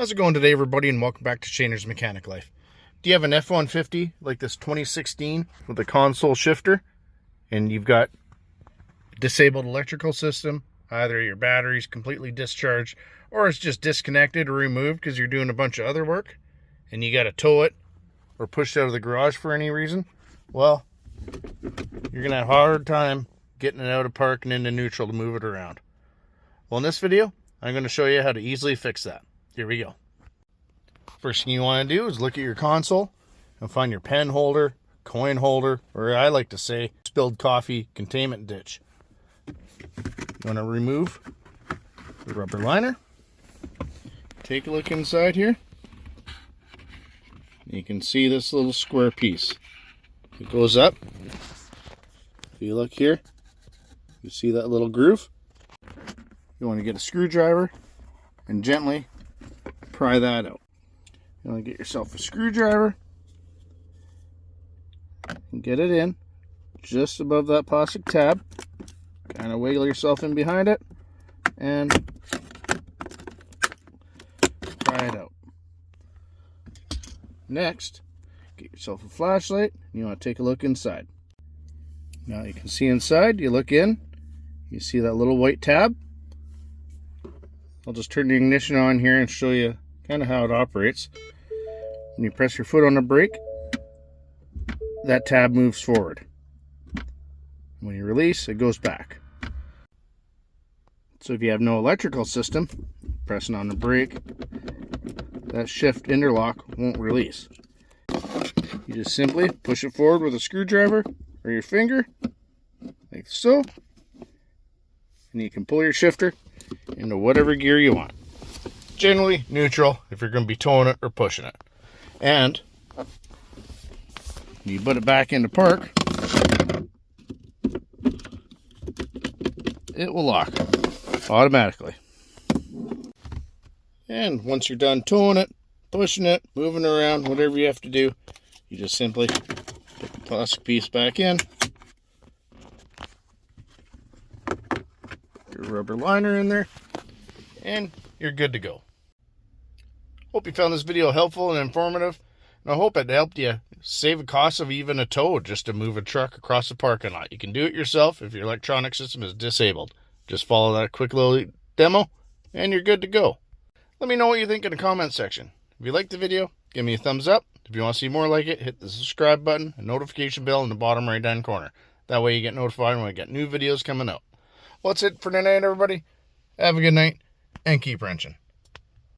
How's it going today, everybody, and welcome back to Shainer's Mechanic Life. Do you have an F150 like this 2016 with a console shifter, and you've got disabled electrical system, either your battery's completely discharged or it's just disconnected or removed because you're doing a bunch of other work, and you got to tow it or push it out of the garage for any reason? Well, you're going to have a hard time getting it out of park and into neutral to move it around. Well, in this video, I'm going to show you how to easily fix that. Here we go. First thing you want to do is look at your console and find your pen holder, coin holder, or I like to say spilled coffee containment ditch. You want to remove the rubber liner. Take a look inside here. You can see this little square piece. It goes up. If you look here, you see that little groove. You want to get a screwdriver and gently pry that out. You want to get yourself a screwdriver and get it in just above that plastic tab. Kind of wiggle yourself in behind it and pry it out. Next, get yourself a flashlight and you want to take a look inside. Now you can see inside, you look in, you see that little white tab. I'll just turn the ignition on here and show you kind of how it operates. When you press your foot on the brake, that tab moves forward. When you release, it goes back. So if you have no electrical system, pressing on the brake, that shift interlock won't release. You just simply push it forward with a screwdriver or your finger, like so, and you can pull your shifter into whatever gear you want. Generally neutral if you're going to be towing it or pushing it. And you put it back into park, it will lock automatically. And once you're done towing it, pushing it, moving around, whatever you have to do, you just simply put the plastic piece back in, your rubber liner in there, and you're good to go. Hope you found this video helpful and informative, and I hope it helped you save a cost of even a tow just to move a truck across the parking lot. You can do it yourself if your electronic system is disabled. Just follow that quick little demo, and you're good to go. Let me know what you think in the comment section. If you liked the video, give me a thumbs up. If you want to see more like it, hit the subscribe button and notification bell in the bottom right hand corner. That way you get notified when I get new videos coming out. Well, that's it for tonight, everybody. Have a good night, and keep wrenching.